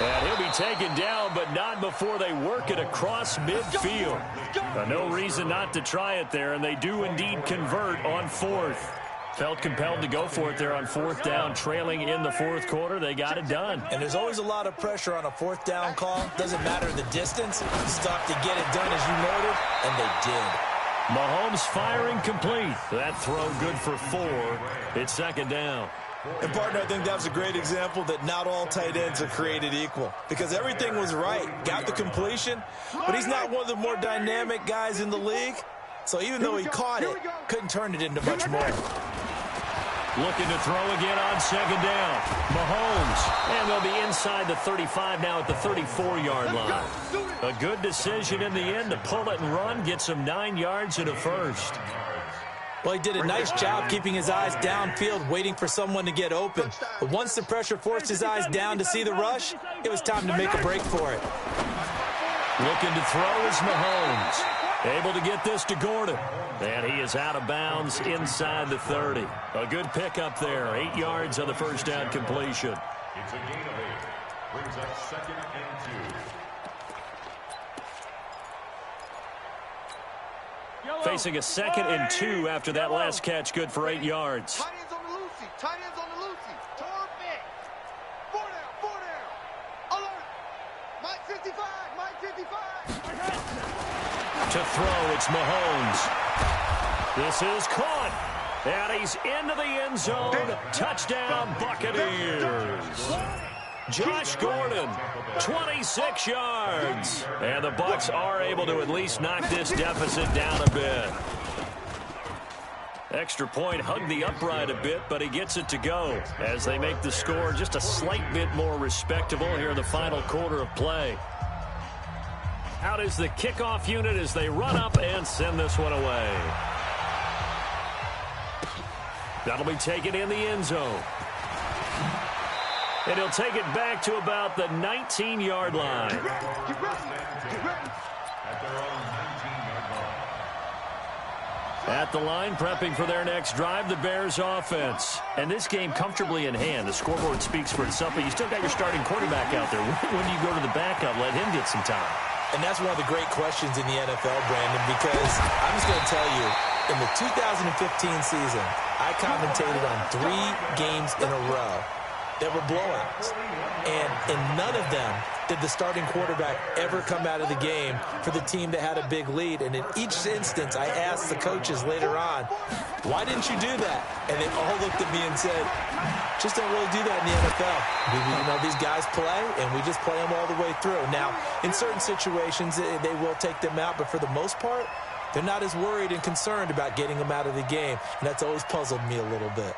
And he'll be taken down, but not before they work it across midfield. No reason not to try it there, and they do indeed convert on 4th. Felt compelled to go for it there on 4th down, trailing in the 4th quarter. They got it done. And there's always a lot of pressure on a 4th down call. Doesn't matter the distance. Stop to get it done, as you noted, and they did. Mahomes firing complete. That throw good for 4. It's 2nd down. And, partner, I think that was a great example that not all tight ends are created equal. Because everything was right. Got the completion, but he's not one of the more dynamic guys in the league. So even though he caught it, couldn't turn it into much more. Looking to throw again on 2nd down. Mahomes. And they'll be inside the 35 now at the 34-yard line. A good decision in the end to pull it and run. Gets him 9 yards and a 1st. Well, he did a nice job keeping his eyes downfield, waiting for someone to get open. But once the pressure forced his eyes down to see the rush, it was time to make a break for it. Looking to throw is Mahomes. Able to get this to Gordon. And he is out of bounds inside the 30. A good pickup there. 8 yards on the first down completion. It's a gain of 8. Brings up 2nd and 2. Facing a 2nd and 2 after that last catch. Good for 8 yards. Tight ends on the Lucy. Tight ends on the Lucy. Tor big. 4 down. Alert. Mike 55. Mike 55. To throw, it's Mahomes. This is caught. And he's into the end zone. Touchdown, Buccaneers. Josh Gordon, 26 yards. And the Bucs are able to at least knock this deficit down a bit. Extra point hugged the upright a bit, but he gets it to go as they make the score just a slight bit more respectable here in the final quarter of play. Out is the kickoff unit as they run up and send this one away. That'll be taken in the end zone. And he'll take it back to about the 19-yard line. At their own 19-yard line. At the line, prepping for their next drive, the Bears offense. And this game comfortably in hand. The scoreboard speaks for itself, but you still got your starting quarterback out there. When do you go to the backup, let him get some time? And that's one of the great questions in the NFL, Brandon, because I'm just going to tell you, in the 2015 season, I commentated on 3 games in a row that were blowouts. And in none of them did the starting quarterback ever come out of the game for the team that had a big lead. And in each instance, I asked the coaches later on, why didn't you do that? And they all looked at me and said, just don't really do that in the NFL. These guys play, and we just play them all the way through. Now, in certain situations, they will take them out, but for the most part, they're not as worried and concerned about getting them out of the game, and that's always puzzled me a little bit.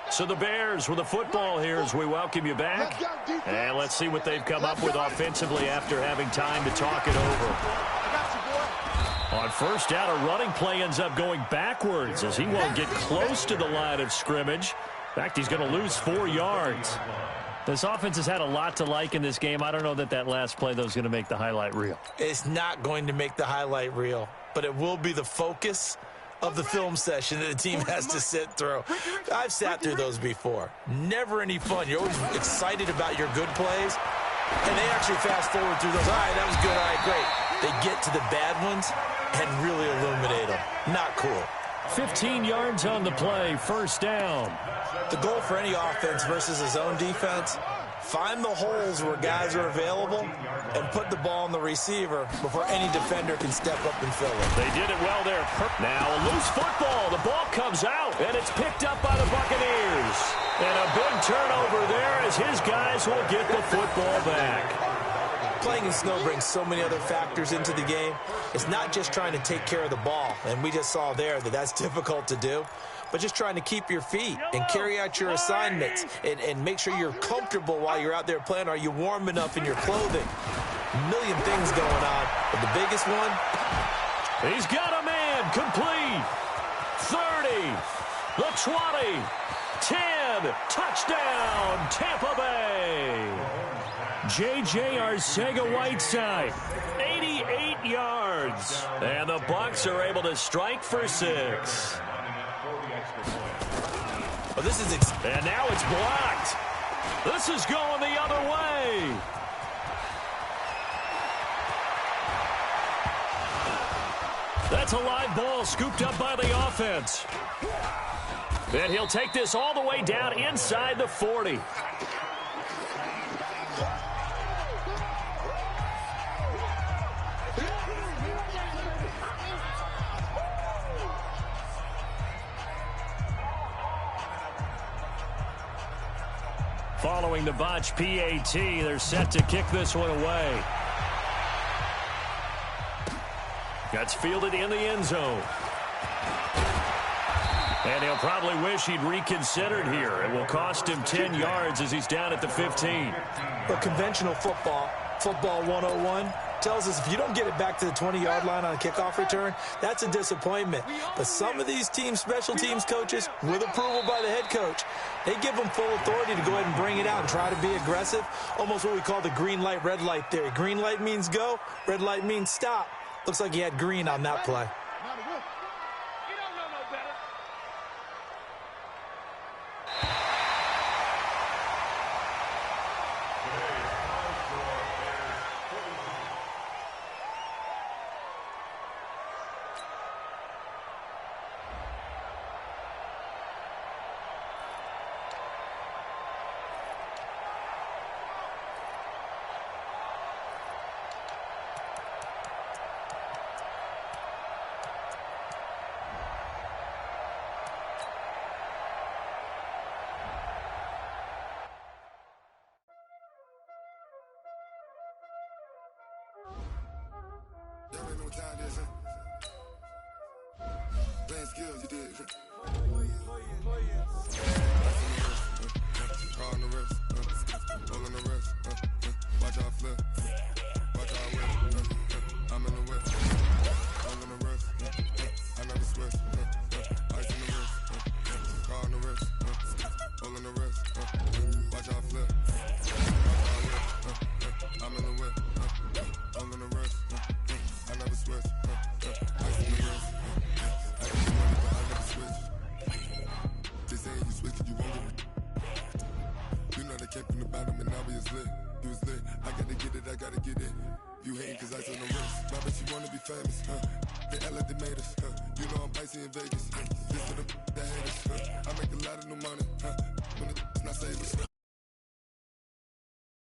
So the Bears with the football here as we welcome you back. And let's see what they've come up with offensively after having time to talk it over. On first down, a running play ends up going backwards as he won't get close to the line of scrimmage. In fact, he's going to lose 4 yards. This offense has had a lot to like in this game. I don't know that last play, though, is going to make the highlight reel. It's not going to make the highlight reel, but it will be the focus of the film session that the team has to sit through. I've sat through those before. Never any fun. You're always excited about your good plays, and they actually fast forward through those. All right, that was good. All right, great. They get to the bad ones and really illuminate them. Not cool. 15 yards on the play, first down. The goal for any offense versus his own defense, find the holes where guys are available and put the ball on the receiver before any defender can step up and fill it. They did it well there. Now a loose football. The ball comes out, and it's picked up by the Buccaneers. And a big turnover there as his guys will get the football back. Playing in snow brings so many other factors into the game. It's not just trying to take care of the ball, and we just saw there that that's difficult to do, but just trying to keep your feet and carry out your assignments and make sure you're comfortable while you're out there playing. Are you warm enough in your clothing? A million things going on, but the biggest one? He's got a man complete. 30, the 20, 10, touchdown, Tampa Bay. J.J. Arcega-Whiteside, 88 yards. And the Bucs are able to strike for 6. Well, this is and now it's blocked. This is going the other way. That's a live ball scooped up by the offense. And he'll take this all the way down inside the 40. Following the botch PAT, they're set to kick this one away. That's fielded in the end zone. And he'll probably wish he'd reconsidered here. It will cost him 10 yards as he's down at the 15. But conventional football 101, tells us if you don't get it back to the 20-yard line on a kickoff return, that's a disappointment. But some of these teams, special teams coaches, with approval by the head coach, they give them full authority to go ahead and bring it out and try to be aggressive. Almost what we call the green light, red light theory. Green light means go, red light means stop. Looks like he had green on that play. Playing skills, you did. On the wrist, all on the wrist. Watch out flip, watch out whip. I'm in the whip, all on the wrist. I never switch. Ice in the wrist, car on the wrist, all on the wrist. Watch out flip, watch out whip. I'm in the whip, all on the wrist. I never switch. Ice in the wrist. They say you switch it, you won't get it. You know they came from the bottom and now we is lit. You was lit, I gotta get it, I gotta get it. You hating cause ice on the wrist. My bitch, you wanna be famous, They act like they made us, You know I'm icy in Vegas, This for the that hate us, I make a lot of new money, when it's not saving.